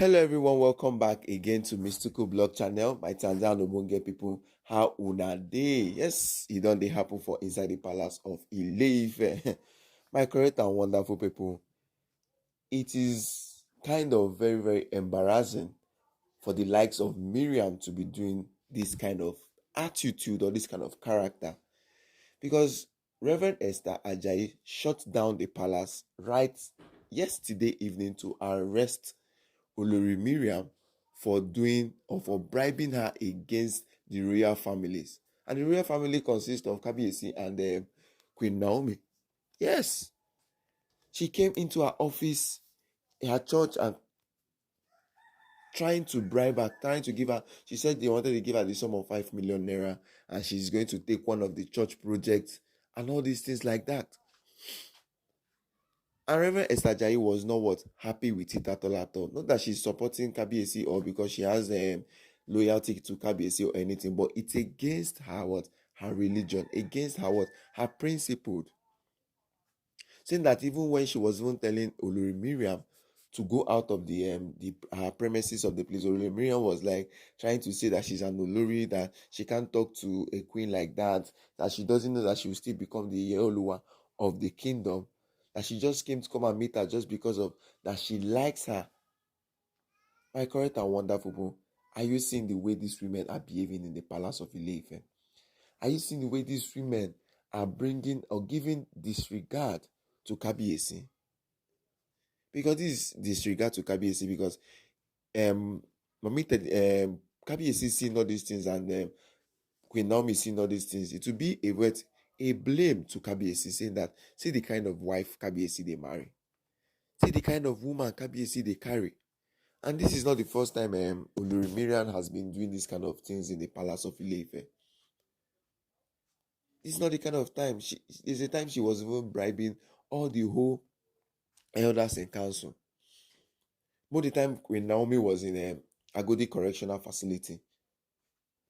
Hello everyone, welcome back again to Mystical Blog Channel. My Tanzania Obonge people, how una dey? Yes, it don't dey happen for inside the palace of Ile-Ife. My correct and wonderful people, it is kind of very embarrassing for the likes of Miriam to be doing this kind of attitude or this kind of character, because Reverend Esther Ajayi shut down the palace right yesterday evening to arrest Olori Miriam for bribing her against the royal families. And the royal family consists of Kabiyesi and Queen Naomi. Yes, she came into her office, her church, and trying to bribe her, trying to give her, she said they wanted to give her the sum of 5 million naira and she's going to take one of the church projects and all these things like that. And Reverend Esther Ajayi was not happy with it at all. Not that she's supporting Kabiyesi or because she has loyalty to Kabiyesi or anything, but it's against her her religion, against her principle. Saying that even when she was even telling Olori Miriam to go out of her premises of the place, Olori Miriam was like trying to say that she's an Olori, that she can't talk to a queen like that she doesn't know that she will still become the Yeoluwa of the kingdom, that she just came to come and meet her just because of that she likes her. My correct and wonderful people, are you seeing the way these women are behaving in the palace of Ile-Ife? Are you seeing the way these women are bringing or giving disregard to Kabiyesi? Because this is disregard to Kabiyesi, because Kabiyesi seeing all these things and Queen Naomi seeing all these things, it will be a blame to Kabiyesi, saying that see the kind of wife Kabiyesi they marry, see the kind of woman Kabiyesi they carry. And this is not the first time Olori Miriam has been doing these kind of things in the palace of Ile-Ife. This is not the kind of time. There's a time she was even bribing all the whole elders in council. Most of the time Queen Naomi was in Agodi Correctional Facility.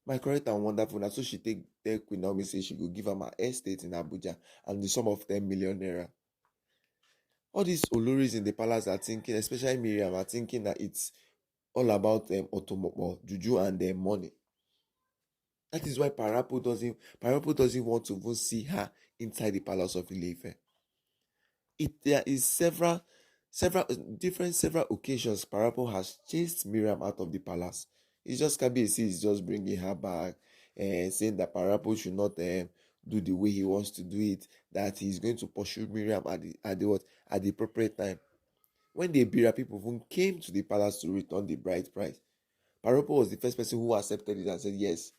My correct and wonderful, and so she tell Queen Naomi say she go give her my estate in Abuja and the sum of 10 million naira. All these Oloris in the palace are thinking, especially Miriam, are thinking that it's all about otomopo, juju, and money. That is why Parapo doesn't want to even see her inside the palace of Ile-Ife. There is several occasions Parapo has chased Miriam out of the palace. It's just Kabiyesi is just bringing her back and saying that Parapo should not do the way he wants to do it, that he's going to pursue Miriam at the appropriate time. When the Bira people even came to the palace to return the bride price, Parapo was the first person who accepted it and said yes,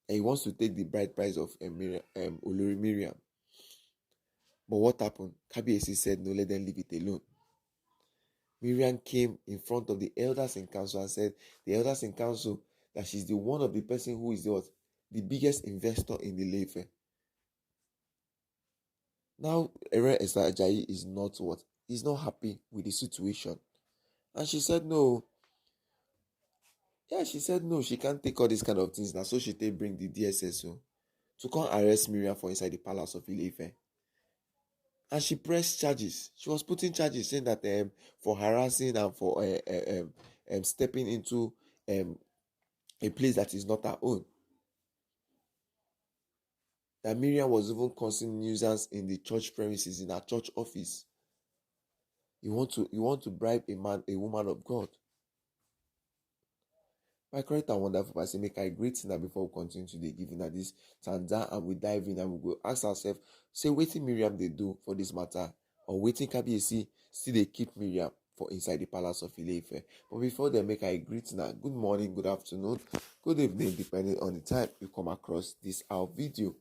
and he wants to take the bride price of Olori Miriam. But what happened? Kabiyesi said no, let them leave it alone. Miriam came in front of the elders in council and said the elders in council that she's the one of the person who is the biggest investor in the Ile-Ife. Now Esther Ajayi is not He's not happy with the situation. And she said no. Yeah, she said no, she can't take all these kind of things now. So she bring the DSSO to come arrest Miriam for inside the palace of Ile-Ife. And she pressed charges. She was putting charges saying that for harassing and for stepping into a place that is not her own. That Miriam was even causing nuisance in the church premises, in her church office. You want to bribe a woman of God. My correct and wonderful person, make I greet that before we continue today, giving her this tanda, and we dive in and we go ask ourselves, say wetin Miriam they do for this matter, or wetin Kabiyesi still they keep Miriam for inside the palace of Ile-Ife. But before they make I greet now, good morning, good afternoon, good evening, depending on the time you come across this our video.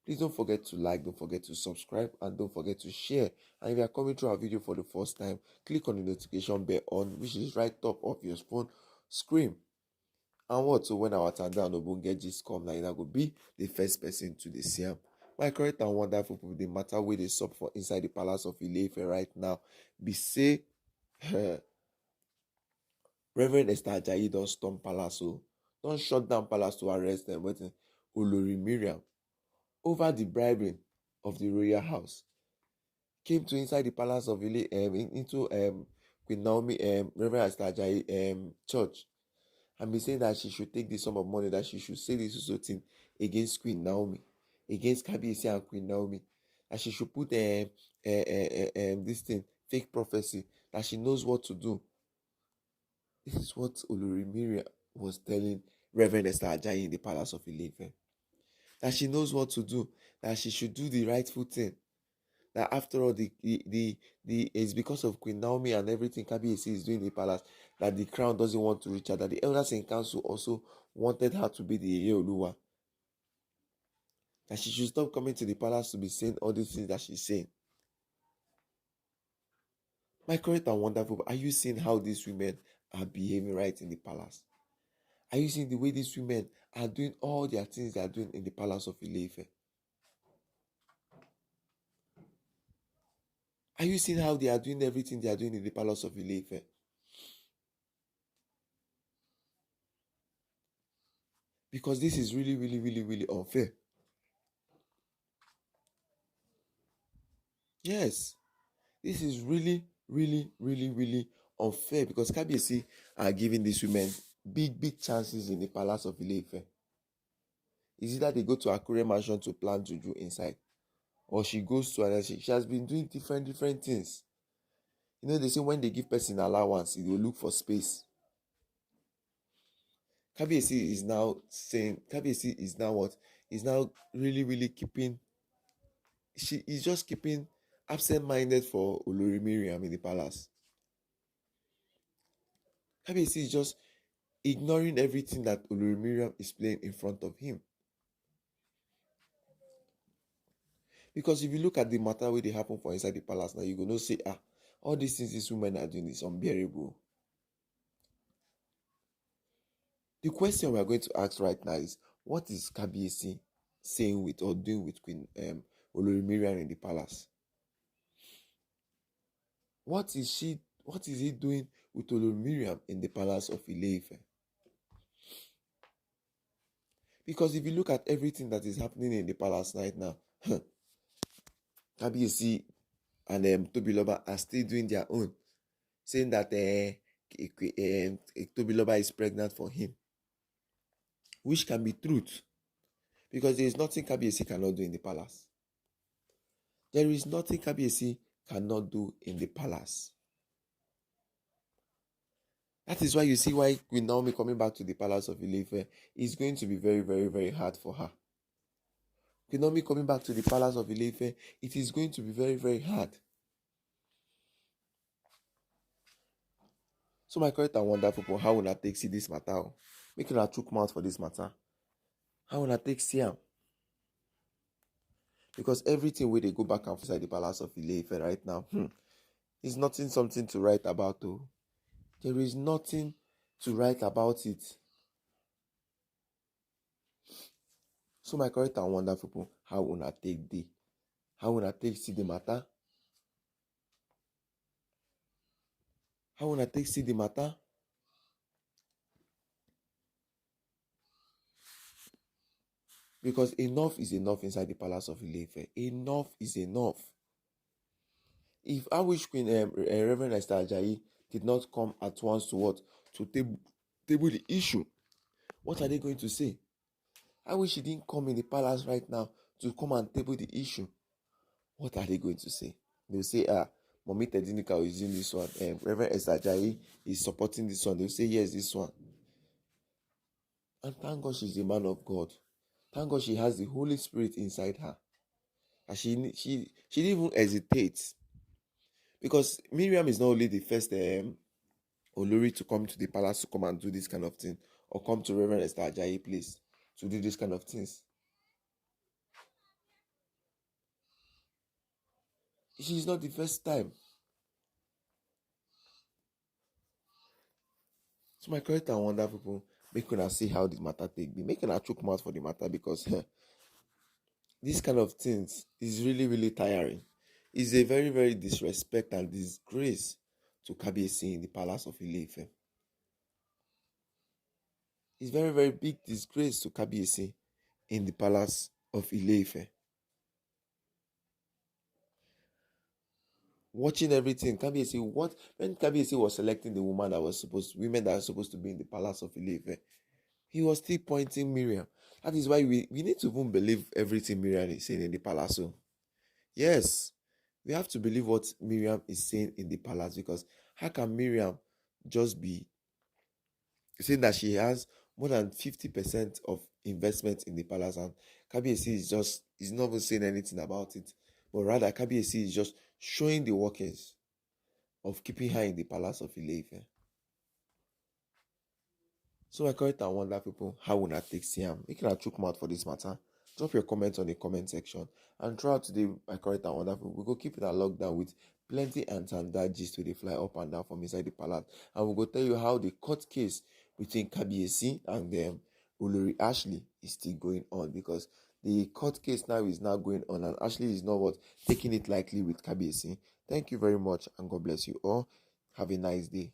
Please don't forget to like, don't forget to subscribe, and don't forget to share. And if you are coming through our video for the first time, click on the notification bell on, which is right top of your phone screen. And so when our Tanda and Obonge gist come, now go be the first person to the see. My correct and wonderful people, the matter where they sup for inside the palace of Ile-Ife right now, be say Reverend Esther Ajayi don't storm palace, don't shut down palace to arrest them. Waiting Olori Miriam over the bribing of the royal house. Came to inside the palace of into Queen Naomi, Reverend Esther Ajayi church, and be saying that she should take this sum of money, that she should say this sort of thing against Queen Naomi, against Kabiyesi and Queen Naomi, that she should put this thing, fake prophecy, that she knows what to do. This is what Olori Miriam was telling Reverend Esther Ajayi in the palace of Ile-Ife. That she knows what to do, that she should do the rightful thing. That after all, it's because of Queen Naomi and everything Kabiyesi is doing in the palace that the crown doesn't want to reach her. That the elders in council also wanted her to be the Oluwa. That she should stop coming to the palace to be saying all these things that she's saying. My correct and wonderful, are you seeing how these women are behaving right in the palace? Are you seeing the way these women are doing all their things they are doing in the palace of Ile-Ife? Are you seeing how they are doing everything they are doing in the palace of Ile-Ife? Because this is really, really, really, really unfair. Yes, this is really, really, really, really unfair because Kabiyesi are giving these women big, big chances in the palace of Ile-Ife. Is it that they go to Aŕŕest mansion to plant juju inside? Or she goes to another, she has been doing different things. You know, they say when they give person allowance, they will look for space. Kabiyesi is now saying, Kabiyesi is now what? Is now really, really keeping, she is just keeping absent-minded for Olori Miriam in the palace. Kabiyesi is just ignoring everything that Olori Miriam is playing in front of him. Because if you look at the matter where they happen for inside the palace now, you're going to say, all these things these women are doing is unbearable. The question we are going to ask right now is, what is Kabiyesi saying with or doing with Queen Olori Miriam in the palace? What is he doing with Olori Miriam in the palace of Ile-Ife? Because if you look at everything that is happening in the palace right now, Kabiyesi and Tobiloba are still doing their own, saying that Tobiloba is pregnant for him, which can be truth, because there is nothing Kabiyesi cannot do in the palace. There is nothing Kabiyesi cannot do in the palace. That is why you see why Queen Naomi coming back to the palace of Ile-Ife is going to be very, very, very hard for her. Queen Naomi coming back to the palace of Ile-Ife, it is going to be very, very hard. So my correct and wonderful people, how will I take see this matter? Make a chook mouth for this matter. How will I take see am? Because everything where they go back and forth inside the palace of Ile-Ife right now, is nothing something to write about. There is nothing to write about it. So my correct and wonderful people, how will I take the? How will I take see the matter? How will I take see the matter? Because enough is enough inside the palace of Ile-Ife. Enough is enough. If I wish Queen Reverend Esther Ajayi did not come at once to what? To table the issue, what are they going to say? I wish she didn't come in the palace right now to come and table the issue. What are they going to say? They'll say, Mommy Tedinika is using this one. Reverend Esther Ajayi is supporting this one. They'll say, yes, this one. And thank God she's a man of God. Thank God she has the Holy Spirit inside her. And she didn't even hesitate. Because Miriam is not only the first Olori to come to the palace to come and do this kind of thing, or come to Reverend Esther Ajayi place to do this kind of things. She's not the first time. So my correct and wonderful people, make una see how this matter take be. Make una chook mouth for the matter, because this kind of things is really, really tiring. It's a very, very disrespect and disgrace to Kabiyesi in the palace of Ile-Ife. It's very, very big disgrace to Kabiyesi in the palace of Ile-Ife. watching everything. Kabiyesi, when Kabiyesi was selecting the women that are supposed to be in the palace of Ile-Ife, he was still pointing Miriam. That is why we need to even believe everything Miriam is saying in the palace. So, yes, we have to believe what Miriam is saying in the palace, because how can Miriam just be saying that she has more than 50% of investment in the palace, and Kabiyesi is not even saying anything about it, but rather Kabiyesi is just showing the workings of keeping her in the palace of Ile-Ife. So my correct and wonder people, how una take see am? Make una chook mouth for this matter. Drop your comments on the comment section. And throughout today, my correct and wonderful, we go keep it a lockdown with plenty and that gist to fly up and down from inside the palace. And we go tell you how the court case between Kabiyesi and Olori Ashley is still going on, because the court case now is now going on, and Ashley is not taking it lightly with Kabiyesi. Thank you very much, and God bless you all. Have a nice day.